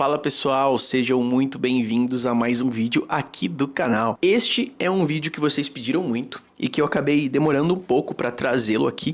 Fala pessoal, sejam muito bem-vindos a mais um vídeo aqui do canal. Este é um vídeo que vocês pediram muito e que eu acabei demorando um pouco para trazê-lo aqui.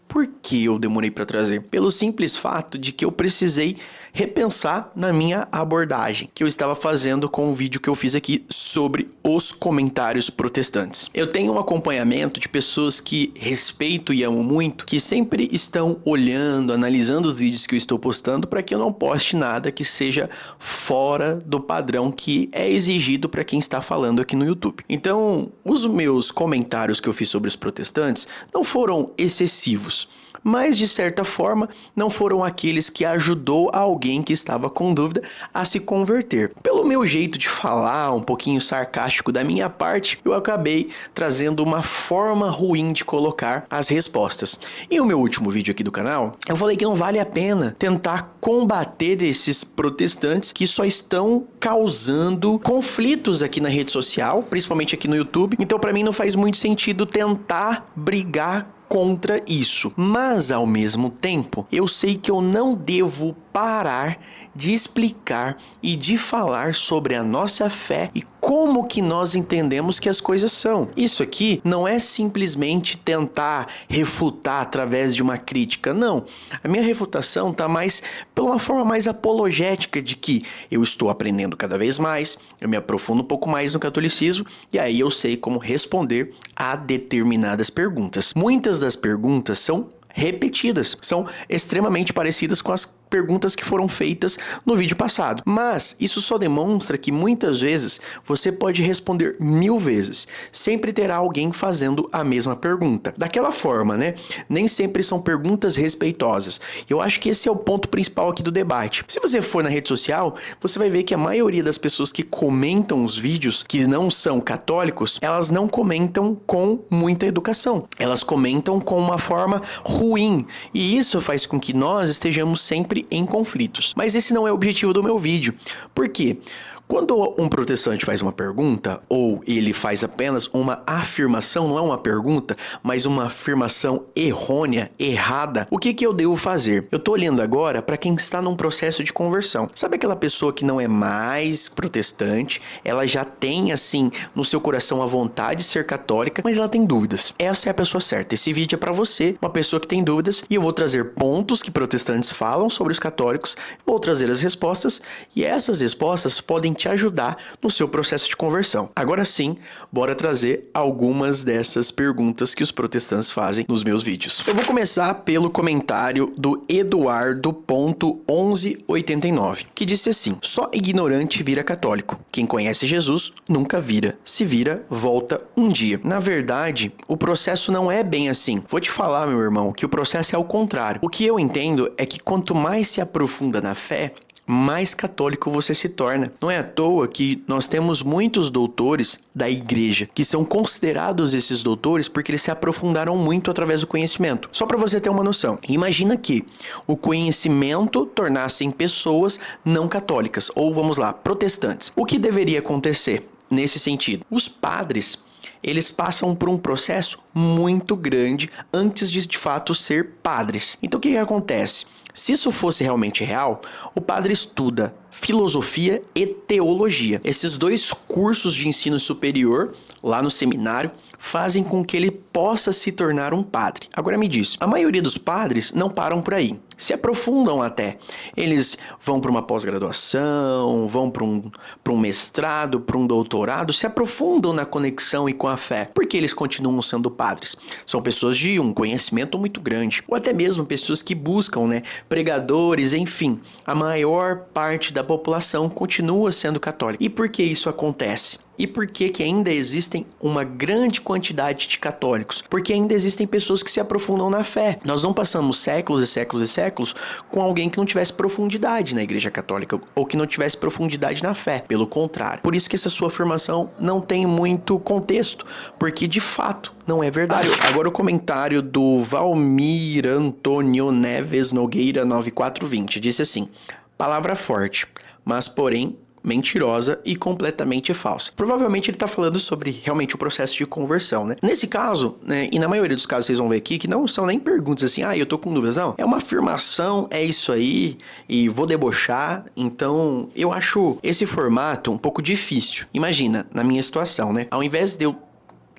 Por que eu demorei para trazer? Pelo simples fato de que eu precisei repensar na minha abordagem que eu estava fazendo com o vídeo que eu fiz aqui sobre os comentários protestantes. Eu tenho um acompanhamento de pessoas que respeito e amo muito, que sempre estão olhando, analisando os vídeos que eu estou postando para que eu não poste nada que seja fora do padrão que é exigido para quem está falando aqui no YouTube. Então, os meus comentários que eu fiz sobre os protestantes não foram excessivos, mas de certa forma não foram aqueles que ajudou alguém que estava com dúvida a se converter. Pelo meu jeito de falar, um pouquinho sarcástico da minha parte, eu acabei trazendo uma forma ruim de colocar as respostas. E no meu último vídeo aqui do canal, eu falei que não vale a pena tentar combater esses protestantes que só estão causando conflitos aqui na rede social, principalmente aqui no YouTube. Então, para mim, não faz muito sentido tentar brigar contra isso, mas ao mesmo tempo eu sei que eu não devo parar de explicar e de falar sobre a nossa fé e como que nós entendemos que as coisas são. Isso aqui não é simplesmente tentar refutar através de uma crítica, não. A minha refutação está mais pela uma forma mais apologética de que eu estou aprendendo cada vez mais, eu me aprofundo um pouco mais no catolicismo e aí eu sei como responder a determinadas perguntas. Muitas das perguntas são repetidas, são extremamente parecidas com as perguntas que foram feitas no vídeo passado. Mas isso só demonstra que muitas vezes você pode responder 1000 vezes. Sempre terá alguém fazendo a mesma pergunta. Daquela forma, né? Nem sempre são perguntas respeitosas. Eu acho que esse é o ponto principal aqui do debate. Se você for na rede social, você vai ver que a maioria das pessoas que comentam os vídeos, que não são católicos, elas não comentam com muita educação. Elas comentam com uma forma ruim. E isso faz com que nós estejamos sempre em conflitos. Mas esse não é o objetivo do meu vídeo. Por quê? Quando um protestante faz uma pergunta, ou ele faz apenas uma afirmação, não é uma pergunta, mas uma afirmação errônea, errada, o que eu devo fazer? Eu tô olhando agora para quem está num processo de conversão. Sabe aquela pessoa que não é mais protestante, ela já tem, assim, no seu coração a vontade de ser católica, mas ela tem dúvidas. Essa é a pessoa certa. Esse vídeo é para você, uma pessoa que tem dúvidas, e eu vou trazer pontos que protestantes falam sobre os católicos, vou trazer as respostas, e essas respostas podem te ajudar no seu processo de conversão. Agora sim, bora trazer algumas dessas perguntas que os protestantes fazem nos meus vídeos. Eu vou começar pelo comentário do Eduardo.1189, que disse assim: só ignorante vira católico. Quem conhece Jesus nunca vira. Se vira, volta um dia. Na verdade, o processo não é bem assim. Vou te falar, meu irmão, que o processo é ao contrário. O que eu entendo é que quanto mais se aprofunda na fé, mais católico você se torna. Não é à toa que nós temos muitos doutores da igreja, que são considerados esses doutores porque eles se aprofundaram muito através do conhecimento. Só para você ter uma noção, imagina que o conhecimento tornasse em pessoas não católicas, ou vamos lá, protestantes. O que deveria acontecer nesse sentido? Os padres, eles passam por um processo muito grande antes de fato ser padres. Então o que acontece? Se isso fosse realmente real, o padre estuda filosofia e teologia. Esses dois cursos de ensino superior, lá no seminário, fazem com que ele possa se tornar um padre. Agora me diz, a maioria dos padres não param por aí, se aprofundam até. Eles vão para uma pós-graduação, vão para um mestrado, para um doutorado, se aprofundam na conexão e com a fé, porque eles continuam sendo padres. São pessoas de um conhecimento muito grande, ou até mesmo pessoas que buscam, pregadores, enfim. A maior parte da população continua sendo católica. E por que isso acontece? E por que ainda existem uma grande quantidade de católicos? Porque ainda existem pessoas que se aprofundam na fé. Nós não passamos séculos e séculos e séculos com alguém que não tivesse profundidade na Igreja Católica ou que não tivesse profundidade na fé. Pelo contrário. Por isso que essa sua afirmação não tem muito contexto, porque de fato não é verdade. Agora o comentário do Valmir Antônio Neves Nogueira 9420 disse assim: palavra forte, mas porém mentirosa e completamente falsa. Provavelmente ele está falando sobre realmente o processo de conversão, né? Nesse caso, né, e na maioria dos casos vocês vão ver aqui que não são nem perguntas assim, eu tô com dúvidas, não. É uma afirmação, é isso aí, e vou debochar. Então, eu acho esse formato um pouco difícil. Imagina, na minha situação, né? Ao invés de eu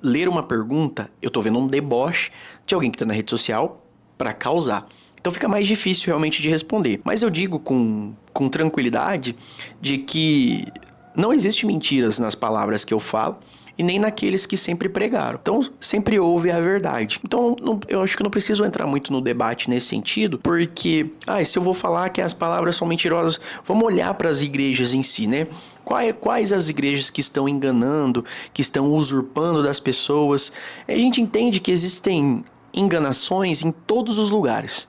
ler uma pergunta, eu tô vendo um deboche de alguém que tá na rede social para causar. Então fica mais difícil realmente de responder. Mas eu digo com tranquilidade de que não existe mentiras nas palavras que eu falo e nem naqueles que sempre pregaram. Então sempre houve a verdade. Então eu acho que não preciso entrar muito no debate nesse sentido, porque se eu vou falar que as palavras são mentirosas, vamos olhar para as igrejas em si, né? Quais as igrejas que estão enganando, que estão usurpando das pessoas? A gente entende que existem enganações em todos os lugares.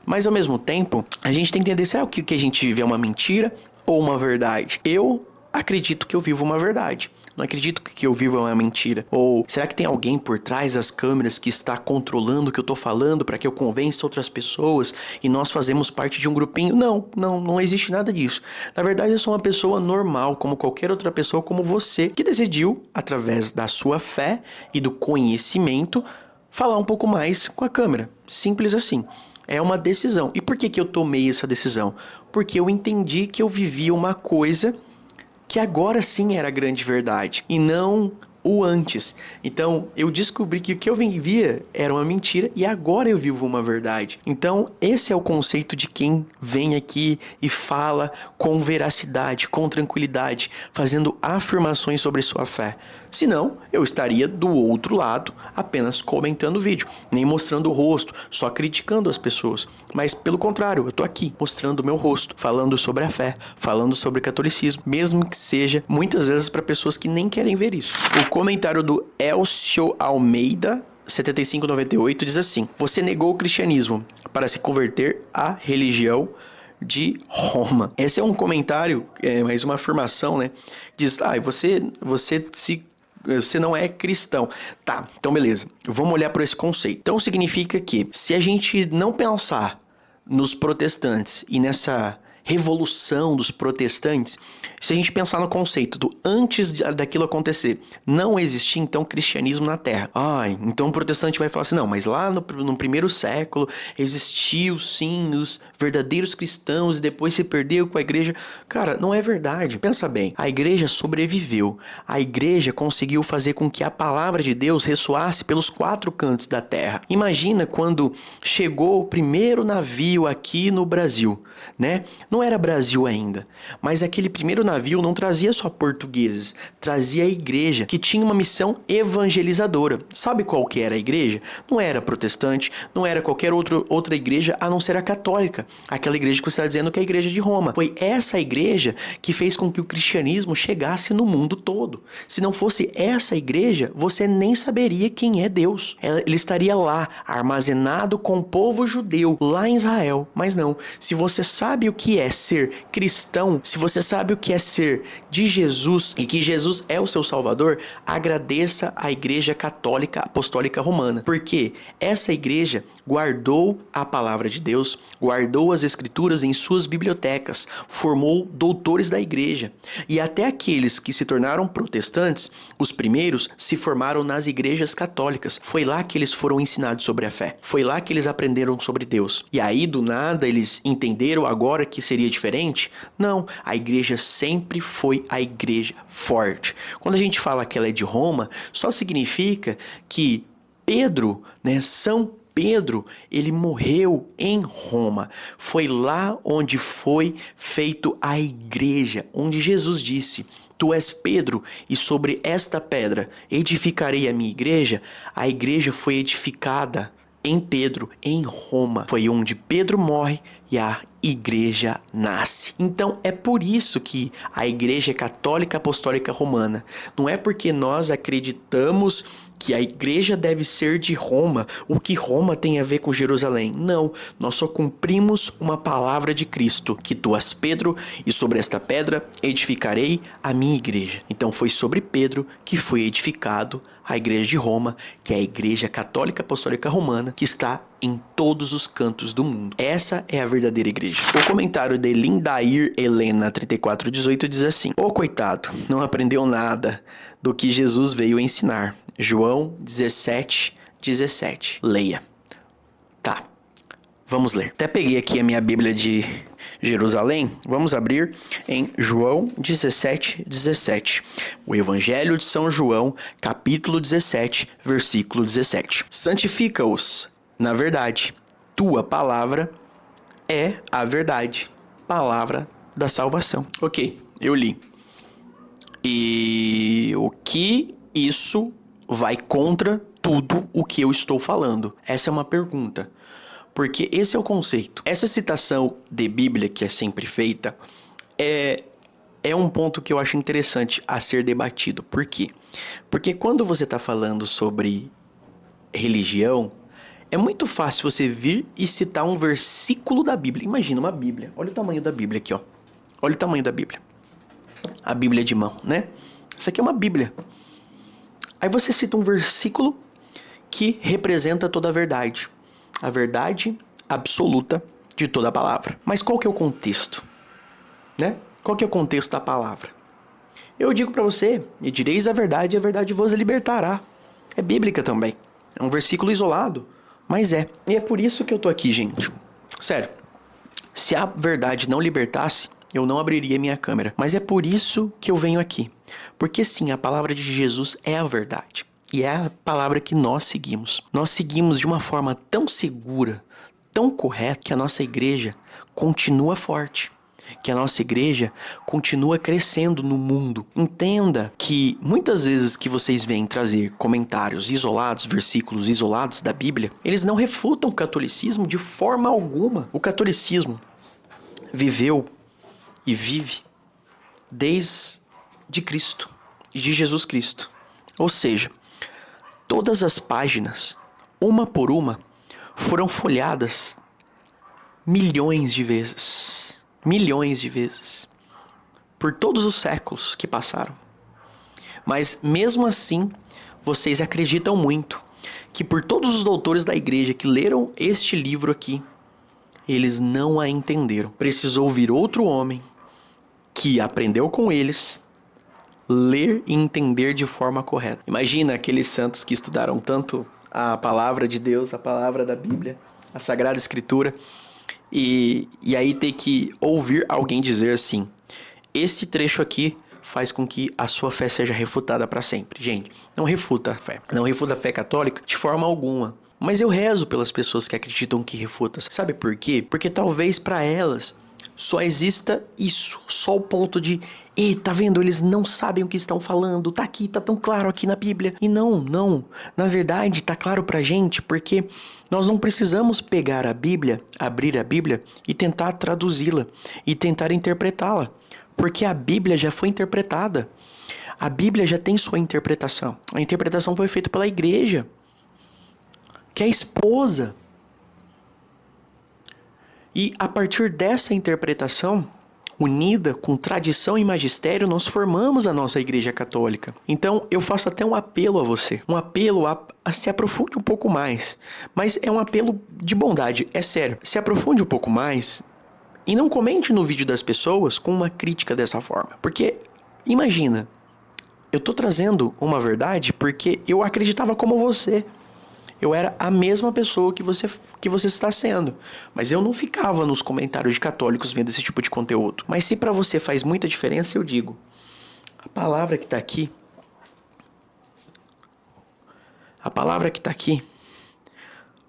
Mas ao mesmo tempo, a gente tem que entender se o que a gente vive é uma mentira ou uma verdade. Eu acredito que eu vivo uma verdade. Não acredito que o que eu vivo é uma mentira. Ou será que tem alguém por trás das câmeras que está controlando o que eu tô falando para que eu convença outras pessoas e nós fazemos parte de um grupinho? Não existe nada disso. Na verdade, eu sou uma pessoa normal, como qualquer outra pessoa, como você, que decidiu, através da sua fé e do conhecimento, falar um pouco mais com a câmera. Simples assim. É uma decisão. E por que eu tomei essa decisão? Porque eu entendi que eu vivia uma coisa que agora sim era a grande verdade, e não o antes. Então, eu descobri que o que eu vivia era uma mentira e agora eu vivo uma verdade. Então, esse é o conceito de quem vem aqui e fala com veracidade, com tranquilidade, fazendo afirmações sobre sua fé. Senão, eu estaria do outro lado, apenas comentando o vídeo, nem mostrando o rosto, só criticando as pessoas. Mas, pelo contrário, eu tô aqui, mostrando o meu rosto, falando sobre a fé, falando sobre o catolicismo, mesmo que seja, muitas vezes, para pessoas que nem querem ver isso. O comentário do Elcio Almeida, 7598, diz assim: você negou o cristianismo para se converter à religião de Roma. Esse é um comentário, mais uma afirmação, né? Diz, você não é cristão. Tá, então beleza. Vamos olhar para esse conceito. Então significa que se a gente não pensar nos protestantes e nessa revolução dos protestantes, se a gente pensar no conceito do antes daquilo acontecer, não existia então cristianismo na Terra. Então o protestante vai falar assim, não, mas lá no primeiro século existiu sim os verdadeiros cristãos e depois se perdeu com a igreja. Cara, não é verdade. Pensa bem, a igreja sobreviveu. A igreja conseguiu fazer com que a palavra de Deus ressoasse pelos 4 cantos da terra. Imagina quando chegou o primeiro navio aqui no Brasil, né? Não era Brasil ainda, mas aquele primeiro navio não trazia só portugueses, trazia a igreja, que tinha uma missão evangelizadora. Sabe qual que era a igreja? Não era protestante, não era qualquer outra igreja a não ser a católica. Aquela igreja que você está dizendo que é a igreja de Roma. Foi essa igreja que fez com que o cristianismo chegasse no mundo todo. Se não fosse essa igreja, você nem saberia quem é Deus. Ele estaria lá, armazenado com o povo judeu, lá em Israel. Mas não, se você sabe o que é ser cristão, se você sabe o que é ser de Jesus e que Jesus é o seu Salvador, agradeça a Igreja Católica Apostólica Romana, porque essa igreja guardou a palavra de Deus, guardou as escrituras em suas bibliotecas, formou doutores da igreja, e até aqueles que se tornaram protestantes, os primeiros se formaram nas igrejas católicas. Foi lá que eles foram ensinados sobre a fé, foi lá que eles aprenderam sobre Deus. E aí do nada eles entenderam agora que seria diferente? Não, a igreja sempre foi a igreja forte. Quando a gente fala que ela é de Roma, só significa que Pedro, São Pedro, ele morreu em Roma. Foi lá onde foi feito a igreja, onde Jesus disse: tu és Pedro, e sobre esta pedra edificarei a minha igreja. A igreja foi edificada em Pedro, em Roma. Foi onde Pedro morre e a igreja nasce. Então é por isso que a Igreja Católica Apostólica Romana. Não é porque nós acreditamos que a igreja deve ser de Roma, o que Roma tem a ver com Jerusalém. Não, nós só cumprimos uma palavra de Cristo, que tu és Pedro, e sobre esta pedra edificarei a minha igreja. Então foi sobre Pedro que foi edificado a igreja de Roma, que é a Igreja Católica Apostólica Romana, que está em todos os cantos do mundo. Essa é a verdadeira igreja. O comentário de Lindair Helena 3418 diz assim: Ô coitado, não aprendeu nada do que Jesus veio ensinar. João 17:17. Leia. Tá, vamos ler. Até peguei aqui a minha Bíblia de Jerusalém. Vamos abrir em João 17:17. O Evangelho de São João, capítulo 17, versículo 17. Santifica-os na verdade. Tua palavra é a verdade. Palavra da salvação. Ok, eu li. E o que isso vai contra tudo o que eu estou falando? Essa é uma pergunta. Porque esse é o conceito. Essa citação de Bíblia que é sempre feita é um ponto que eu acho interessante a ser debatido. Por quê? Porque quando você está falando sobre religião, é muito fácil você vir e citar um versículo da Bíblia. Imagina uma Bíblia. Olha o tamanho da Bíblia aqui, ó. Olha o tamanho da Bíblia. A Bíblia de mão, né? Isso aqui é uma Bíblia. Aí você cita um versículo que representa toda a verdade. A verdade absoluta de toda a palavra. Mas qual que é o contexto? Né? Qual que é o contexto da palavra? Eu digo para você, e direis a verdade vos libertará. É bíblica também. É um versículo isolado, mas é. E é por isso que eu tô aqui, gente. Sério. Se a verdade não libertasse, eu não abriria minha câmera. Mas é por isso que eu venho aqui. Porque sim, a palavra de Jesus é a verdade. E é a palavra que nós seguimos. Nós seguimos de uma forma tão segura, tão correta, que a nossa igreja continua forte. Que a nossa igreja continua crescendo no mundo. Entenda que muitas vezes que vocês vêm trazer comentários isolados, versículos isolados da Bíblia, eles não refutam o catolicismo de forma alguma. O catolicismo viveu e vive desde Cristo, de Jesus Cristo. Ou seja, todas as páginas, uma por uma, foram folheadas milhões de vezes. Milhões de vezes. Por todos os séculos que passaram. Mas mesmo assim, vocês acreditam muito que por todos os doutores da igreja que leram este livro aqui, eles não a entenderam. Precisou ouvir outro homem que aprendeu com eles ler e entender de forma correta. Imagina aqueles santos que estudaram tanto a palavra de Deus, a palavra da Bíblia, a Sagrada Escritura, e aí ter que ouvir alguém dizer assim: esse trecho aqui faz com que a sua fé seja refutada para sempre. Gente, não refuta a fé. Não refuta a fé católica de forma alguma. Mas eu rezo pelas pessoas que acreditam que refuta. Sabe por quê? Porque talvez para elas só exista isso. Só o ponto de: ei, tá vendo? Eles não sabem o que estão falando. Tá aqui, tá tão claro aqui na Bíblia. E não. Na verdade, tá claro pra gente porque nós não precisamos pegar a Bíblia, abrir a Bíblia e tentar traduzi-la e tentar interpretá-la. Porque a Bíblia já foi interpretada. A Bíblia já tem sua interpretação. A interpretação foi feita pela igreja, que é a esposa. E a partir dessa interpretação, unida com tradição e magistério, nós formamos a nossa Igreja Católica. Então, eu faço até um apelo a você. Um apelo a se aprofunde um pouco mais. Mas é um apelo de bondade, é sério. Se aprofunde um pouco mais e não comente no vídeo das pessoas com uma crítica dessa forma. Porque, imagina, eu tô trazendo uma verdade porque eu acreditava como você. Eu era a mesma pessoa que você está sendo. Mas eu não ficava nos comentários de católicos vendo esse tipo de conteúdo. Mas se para você faz muita diferença, eu digo: a palavra que está aqui,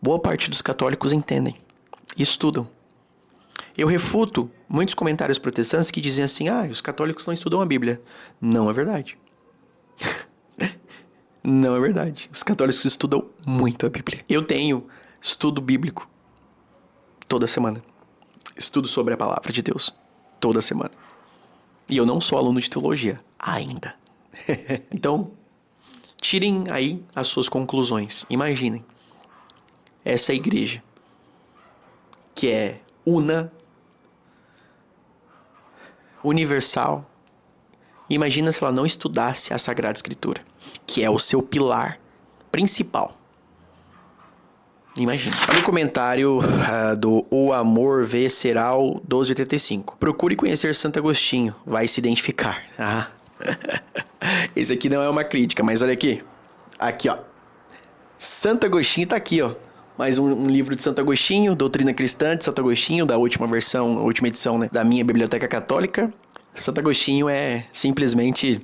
boa parte dos católicos entendem e estudam. Eu refuto muitos comentários protestantes que dizem assim: os católicos não estudam a Bíblia. Não é verdade. Não é verdade. Os católicos estudam muito a Bíblia. Eu tenho estudo bíblico toda semana. Estudo sobre a palavra de Deus toda semana. E eu não sou aluno de teologia ainda. Então, tirem aí as suas conclusões. Imaginem essa igreja que é universal. Imagina se ela não estudasse a Sagrada Escritura, que é o seu pilar principal. Imagina. Olha o comentário do O Amor Visceral 1285. Procure conhecer Santo Agostinho, vai se identificar. Ah. Esse aqui não é uma crítica, mas olha aqui. Aqui, ó. Santo Agostinho tá aqui, ó. Mais um livro de Santo Agostinho, Doutrina Cristã de Santo Agostinho, da última versão, última edição, né, da minha Biblioteca Católica. Santo Agostinho é simplesmente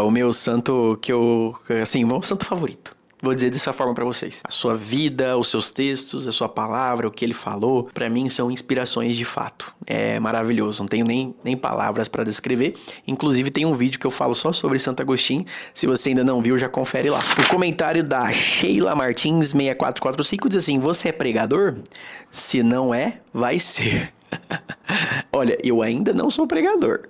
o meu santo o meu santo favorito. Vou dizer dessa forma pra vocês. A sua vida, os seus textos, a sua palavra, o que ele falou, pra mim são inspirações de fato. É maravilhoso, não tenho nem palavras pra descrever. Inclusive tem um vídeo que eu falo só sobre Santo Agostinho. Se você ainda não viu, já confere lá. O comentário da Sheila Martins 6445 diz assim: você é pregador? Se não é, vai ser. Olha, eu ainda não sou pregador.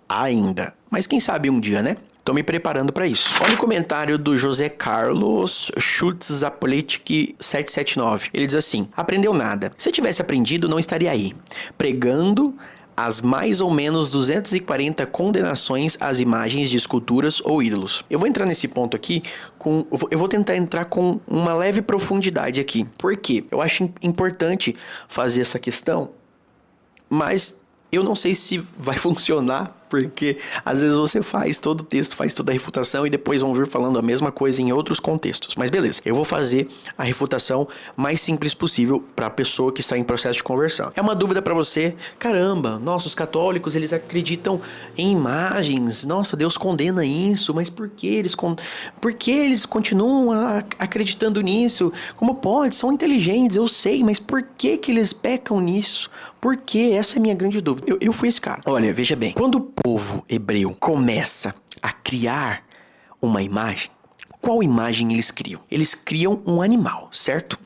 Ainda. Mas quem sabe um dia, né? Tô me preparando para isso. Olha o comentário do José Carlos Schutz-Zapolitik 779. Ele diz assim: aprendeu nada. Se tivesse aprendido, não estaria aí, pregando as mais ou menos 240 condenações às imagens de esculturas ou ídolos. Eu vou entrar nesse ponto aqui eu vou tentar entrar com uma leve profundidade aqui. Por quê? Eu acho importante fazer essa questão, mas eu não sei se vai funcionar, porque às vezes você faz todo o texto, faz toda a refutação e depois vão vir falando a mesma coisa em outros contextos. Mas beleza, eu vou fazer a refutação mais simples possível para a pessoa que está em processo de conversão. É uma dúvida para você: caramba, nossa, os católicos eles acreditam em imagens, nossa, Deus condena isso, mas por que eles continuam acreditando nisso? Como pode? São inteligentes, eu sei, mas por que eles pecam nisso? Por quê? Essa é a minha grande dúvida. Eu fui esse cara. Olha, veja bem. Quando o povo hebreu começa a criar uma imagem, qual imagem eles criam? Eles criam um animal, certo?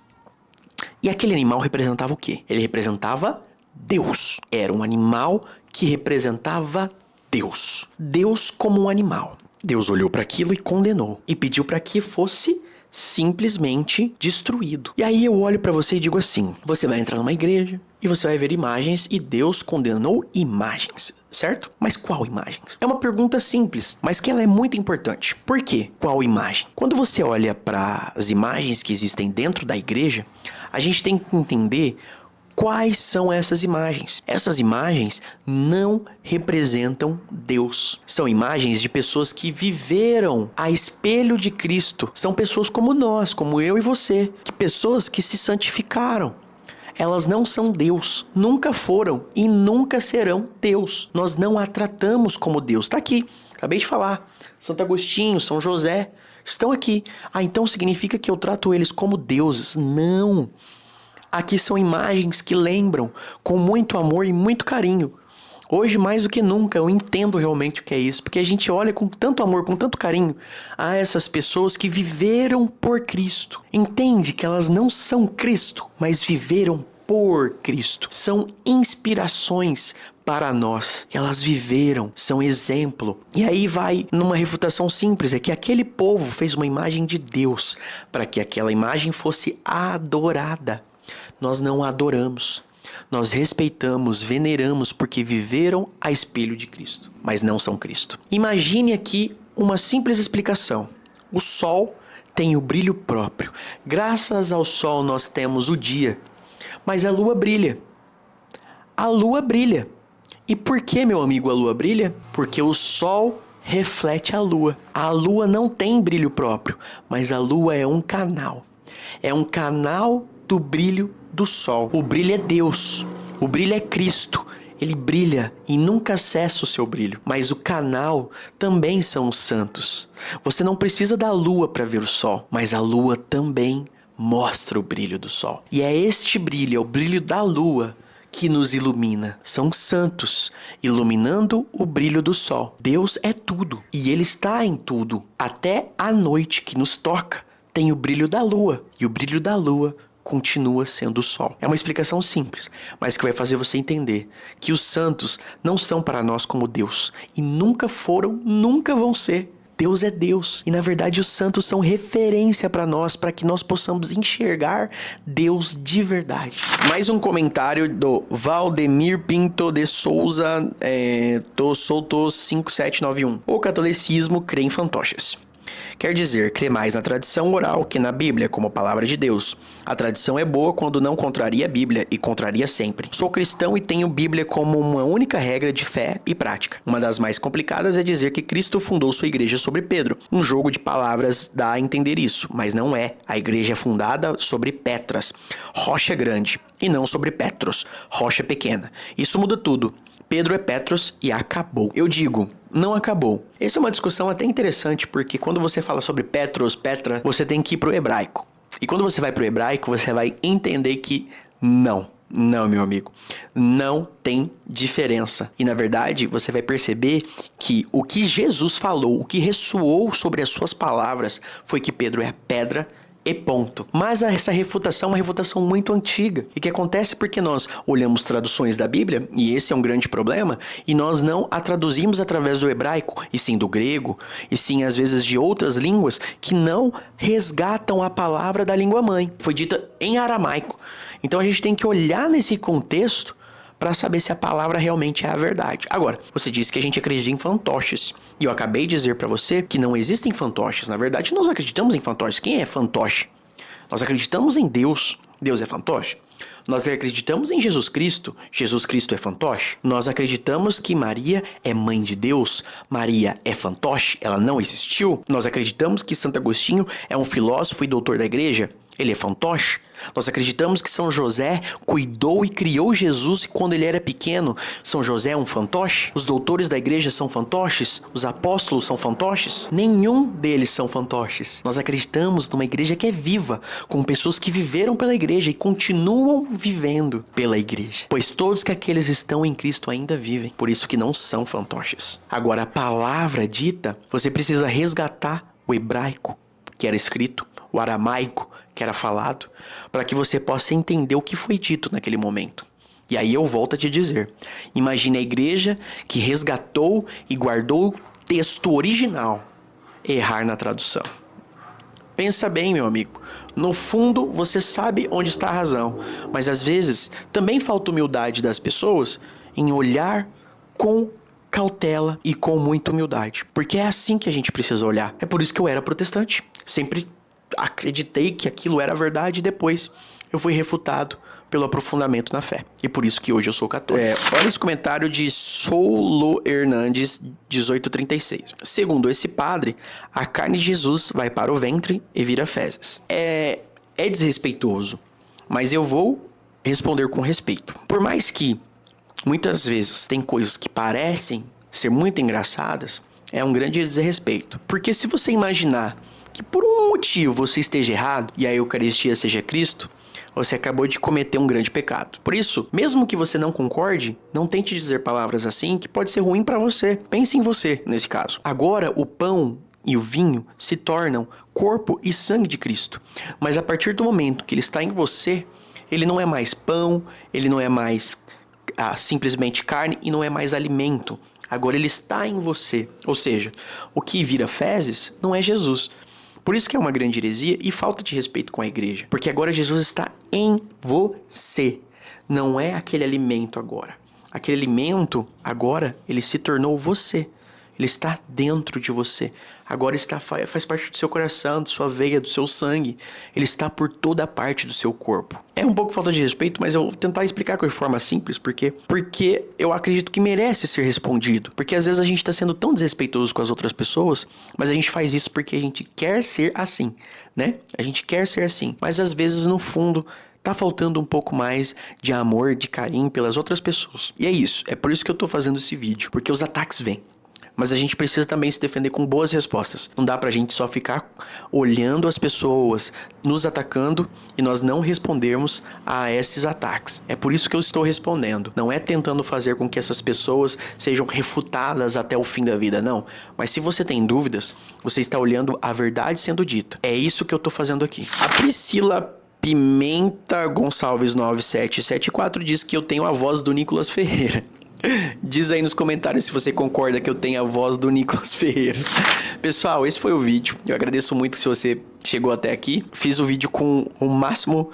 E aquele animal representava o quê? Ele representava Deus. Era um animal que representava Deus. Deus como um animal. Deus olhou para aquilo e condenou. E pediu para que fosse simplesmente destruído. E aí eu olho para você e digo assim: você vai entrar numa igreja e você vai ver imagens e Deus condenou imagens, certo? Mas qual imagens? É uma pergunta simples, mas que ela é muito importante. Por quê? Qual imagem? Quando você olha para as imagens que existem dentro da igreja, a gente tem que entender quais são essas imagens. Essas imagens não representam Deus. São imagens de pessoas que viveram a espelho de Cristo. São pessoas como nós, como eu e você. Pessoas que se santificaram. Elas não são Deus, nunca foram e nunca serão Deus. Nós não a tratamos como Deus. Tá aqui, acabei de falar. Santo Agostinho, São José, estão aqui. Ah, então significa que eu trato eles como deuses? Não. Aqui são imagens que lembram com muito amor e muito carinho. Hoje, mais do que nunca, eu entendo realmente o que é isso, porque a gente olha com tanto amor, com tanto carinho a essas pessoas que viveram por Cristo. Entende que elas não são Cristo, mas viveram por Cristo. São inspirações para nós. Elas viveram, são exemplo. E aí vai numa refutação simples, é que aquele povo fez uma imagem de Deus para que aquela imagem fosse adorada. Nós não a adoramos. Nós respeitamos, veneramos porque viveram a espelho de Cristo, mas não são Cristo. Imagine aqui uma simples explicação. O sol tem o brilho próprio. Graças ao sol nós temos o dia, mas a lua brilha. A lua brilha. E por que, meu amigo, a lua brilha? Porque o sol reflete a lua. A lua não tem brilho próprio, mas a lua é um canal. É um canal do brilho do sol. O brilho é Deus, o brilho é Cristo. Ele brilha e nunca cessa o seu brilho. Mas o canal também são os santos. Você não precisa da lua para ver o sol, mas a lua também mostra o brilho do sol. E é este brilho, é o brilho da lua que nos ilumina. São os santos iluminando o brilho do sol. Deus é tudo e Ele está em tudo. Até a noite que nos toca tem o brilho da lua. E o brilho da lua continua sendo o sol. É uma explicação simples, mas que vai fazer você entender que os santos não são para nós como Deus. E nunca foram, nunca vão ser. Deus é Deus. E na verdade os santos são referência para nós, para que nós possamos enxergar Deus de verdade. Mais um comentário do Valdemir Pinto de Souza, do Souto 5791. O catolicismo crê em fantoches. Quer dizer, crê mais na tradição oral que na Bíblia, como palavra de Deus. A tradição é boa quando não contraria a Bíblia, e contraria sempre. Sou cristão e tenho Bíblia como uma única regra de fé e prática. Uma das mais complicadas é dizer que Cristo fundou sua igreja sobre Pedro. Um jogo de palavras dá a entender isso, mas não é. A igreja é fundada sobre Petras, rocha grande, e não sobre Petros, rocha pequena. Isso muda tudo. Pedro é Petros e acabou. Eu digo, não acabou. Essa é uma discussão até interessante, porque quando você fala sobre Petros, Petra, você tem que ir pro hebraico. E quando você vai pro hebraico, você vai entender que não, meu amigo, não tem diferença. E na verdade, você vai perceber que o que Jesus falou, o que ressoou sobre as suas palavras, foi que Pedro é pedra e ponto. Mas essa refutação é uma refutação muito antiga. E que acontece porque nós olhamos traduções da Bíblia, e esse é um grande problema, e nós não a traduzimos através do hebraico, e sim do grego, e sim às vezes de outras línguas que não resgatam a palavra da língua mãe. Foi dita em aramaico. Então a gente tem que olhar nesse contexto para saber se a palavra realmente é a verdade. Agora, você disse que a gente acredita em fantoches. E eu acabei de dizer para você que não existem fantoches. Na verdade, nós acreditamos em fantoches. Quem é fantoche? Nós acreditamos em Deus. Deus é fantoche. Nós acreditamos em Jesus Cristo. Jesus Cristo é fantoche. Nós acreditamos que Maria é mãe de Deus. Maria é fantoche. Ela não existiu. Nós acreditamos que Santo Agostinho é um filósofo e doutor da igreja. Ele é fantoche. Nós acreditamos que São José cuidou e criou Jesus quando ele era pequeno. São José é um fantoche? Os doutores da igreja são fantoches? Os apóstolos são fantoches? Nenhum deles são fantoches. Nós acreditamos numa igreja que é viva, com pessoas que viveram pela igreja e continuam vivendo pela igreja. Pois todos que aqueles estão em Cristo ainda vivem. Por isso que não são fantoches. Agora, a palavra dita, você precisa resgatar o hebraico que era escrito, o aramaico que era falado, para que você possa entender o que foi dito naquele momento. E aí eu volto a te dizer, imagine a igreja que resgatou e guardou o texto original, errar na tradução. Pensa bem, meu amigo, no fundo você sabe onde está a razão, mas às vezes também falta humildade das pessoas em olhar com cautela e com muita humildade, porque é assim que a gente precisa olhar. É por isso que eu era protestante, sempre acreditei que aquilo era verdade e depois eu fui refutado pelo aprofundamento na fé. E por isso que hoje eu sou católico. Olha esse comentário de Soulo Hernandes, 1836. Segundo esse padre, a carne de Jesus vai para o ventre e vira fezes. É desrespeitoso, mas eu vou responder com respeito. Por mais que muitas vezes tem coisas que parecem ser muito engraçadas, é um grande desrespeito. Porque se você imaginar que por um motivo você esteja errado e a Eucaristia seja Cristo, você acabou de cometer um grande pecado. Por isso, mesmo que você não concorde, não tente dizer palavras assim que pode ser ruim para você. Pense em você, nesse caso. Agora, o pão e o vinho se tornam corpo e sangue de Cristo. Mas a partir do momento que ele está em você, ele não é mais pão, ele não é mais simplesmente carne e não é mais alimento. Agora ele está em você. Ou seja, o que vira fezes não é Jesus. Por isso que é uma grande heresia e falta de respeito com a igreja. Porque agora Jesus está em você. Não é aquele alimento agora. Aquele alimento agora, ele se tornou você. Ele está dentro de você. Agora faz parte do seu coração, da sua veia, do seu sangue. Ele está por toda parte do seu corpo. É um pouco falta de respeito, mas eu vou tentar explicar de forma simples. Porque eu acredito que merece ser respondido. Porque às vezes a gente está sendo tão desrespeitoso com as outras pessoas, mas a gente faz isso porque a gente quer ser assim, né? A gente quer ser assim. Mas às vezes, no fundo, tá faltando um pouco mais de amor, de carinho pelas outras pessoas. E é isso. É por isso que eu tô fazendo esse vídeo. Porque os ataques vêm. Mas a gente precisa também se defender com boas respostas. Não dá pra gente só ficar olhando as pessoas nos atacando e nós não respondermos a esses ataques. É por isso que eu estou respondendo. Não é tentando fazer com que essas pessoas sejam refutadas até o fim da vida, não. Mas se você tem dúvidas, você está olhando a verdade sendo dita. É isso que eu tô fazendo aqui. A Priscila Pimenta Gonçalves 9774 diz que eu tenho a voz do Nicolas Ferreira. Diz aí nos comentários se você concorda que eu tenho a voz do Nicolas Ferreira. Pessoal, esse foi o vídeo. Eu agradeço muito se você chegou até aqui. Fiz o vídeo com o máximo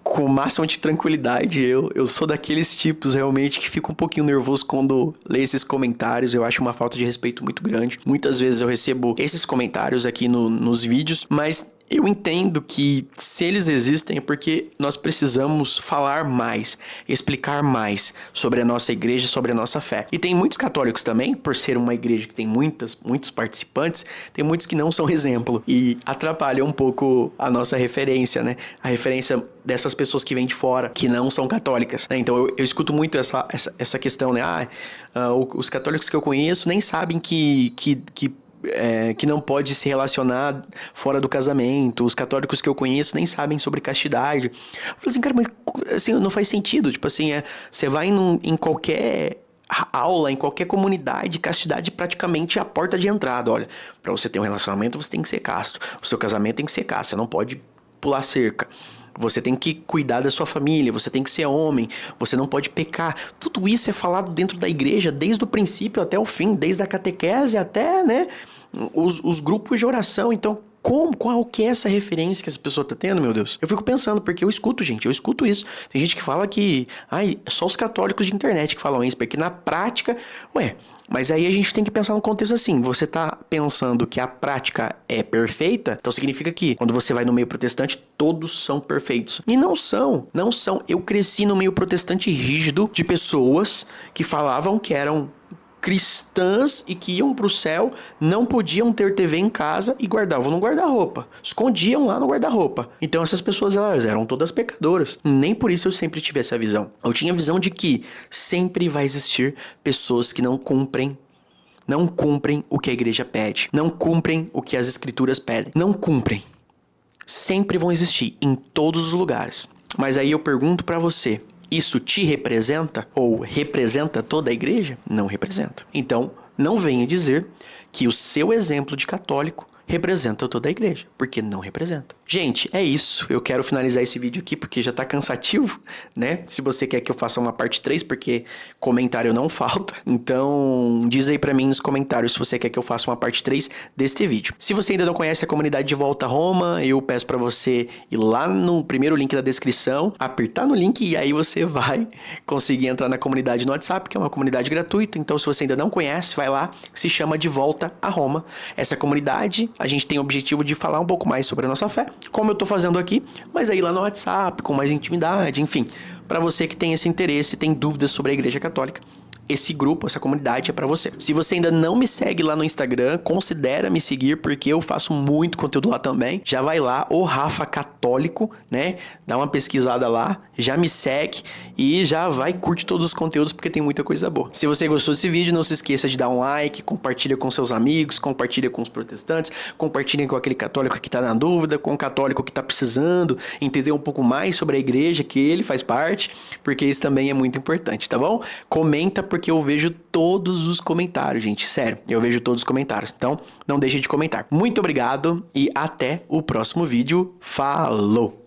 com o máximo de tranquilidade. Eu sou daqueles tipos realmente que fico um pouquinho nervoso quando lê esses comentários. Eu acho uma falta de respeito muito grande. Muitas vezes eu recebo esses comentários aqui nos vídeos, mas eu entendo que se eles existem é porque nós precisamos falar mais, explicar mais sobre a nossa igreja, sobre a nossa fé. E tem muitos católicos também, por ser uma igreja que tem muitos participantes, tem muitos que não são exemplo e atrapalham um pouco a nossa referência, né? A referência dessas pessoas que vêm de fora, que não são católicas, né? Então eu escuto muito essa questão, né? Os católicos que eu conheço nem sabem que não pode se relacionar fora do casamento. Os católicos que eu conheço nem sabem sobre castidade. Eu falei assim, cara, mas assim, não faz sentido. Tipo assim, você vai em qualquer aula, em qualquer comunidade, castidade praticamente é a porta de entrada. Olha, pra você ter um relacionamento, você tem que ser casto. O seu casamento tem que ser casto. Você não pode pular cerca. Você tem que cuidar da sua família, você tem que ser homem, você não pode pecar. Tudo isso é falado dentro da igreja, desde o princípio até o fim, desde a catequese até, né, os grupos de oração. Então, qual que é essa referência que essa pessoa tá tendo, meu Deus? Eu fico pensando, porque eu escuto, gente, eu escuto isso. Tem gente que fala que, só os católicos de internet que falam isso, porque na prática, mas aí a gente tem que pensar no contexto assim, você tá pensando que a prática é perfeita, então significa que quando você vai no meio protestante, todos são perfeitos. E não são. Eu cresci no meio protestante rígido de pessoas que falavam que eram cristãs e que iam pro céu, não podiam ter TV em casa e guardavam no guarda-roupa. Escondiam lá no guarda-roupa. Então essas pessoas, elas eram todas pecadoras. Nem por isso eu sempre tive essa visão. Eu tinha a visão de que sempre vai existir pessoas que não cumprem o que a igreja pede. Não cumprem o que as escrituras pedem. Não cumprem. Sempre vão existir em todos os lugares. Mas aí eu pergunto pra você, isso te representa ou representa toda a igreja? Não representa. Então, não venha dizer que o seu exemplo de católico representa toda a igreja, porque não representa. Gente, é isso. Eu quero finalizar esse vídeo aqui porque já tá cansativo, né? Se você quer que eu faça uma parte 3, porque comentário não falta. Então, diz aí pra mim nos comentários se você quer que eu faça uma parte 3 deste vídeo. Se você ainda não conhece a comunidade de Volta a Roma, eu peço pra você ir lá no primeiro link da descrição, apertar no link e aí você vai conseguir entrar na comunidade no WhatsApp, que é uma comunidade gratuita. Então, se você ainda não conhece, vai lá, que se chama De Volta a Roma. Essa comunidade, a gente tem o objetivo de falar um pouco mais sobre a nossa fé, como eu tô fazendo aqui, mas aí lá no WhatsApp, com mais intimidade, enfim. Para você que tem esse interesse, tem dúvidas sobre a Igreja Católica, esse grupo, essa comunidade é pra você. Se você ainda não me segue lá no Instagram, considera me seguir, porque eu faço muito conteúdo lá também. Já vai lá, o Rafa Católico, né? Dá uma pesquisada lá, já me segue e já vai, curte todos os conteúdos, porque tem muita coisa boa. Se você gostou desse vídeo, não se esqueça de dar um like, compartilha com seus amigos, compartilha com os protestantes, compartilha com aquele católico que tá na dúvida, com o católico que tá precisando entender um pouco mais sobre a igreja que ele faz parte, porque isso também é muito importante, tá bom? Comenta, porque eu vejo todos os comentários, gente. Sério, eu vejo todos os comentários. Então, não deixe de comentar. Muito obrigado e até o próximo vídeo. Falou!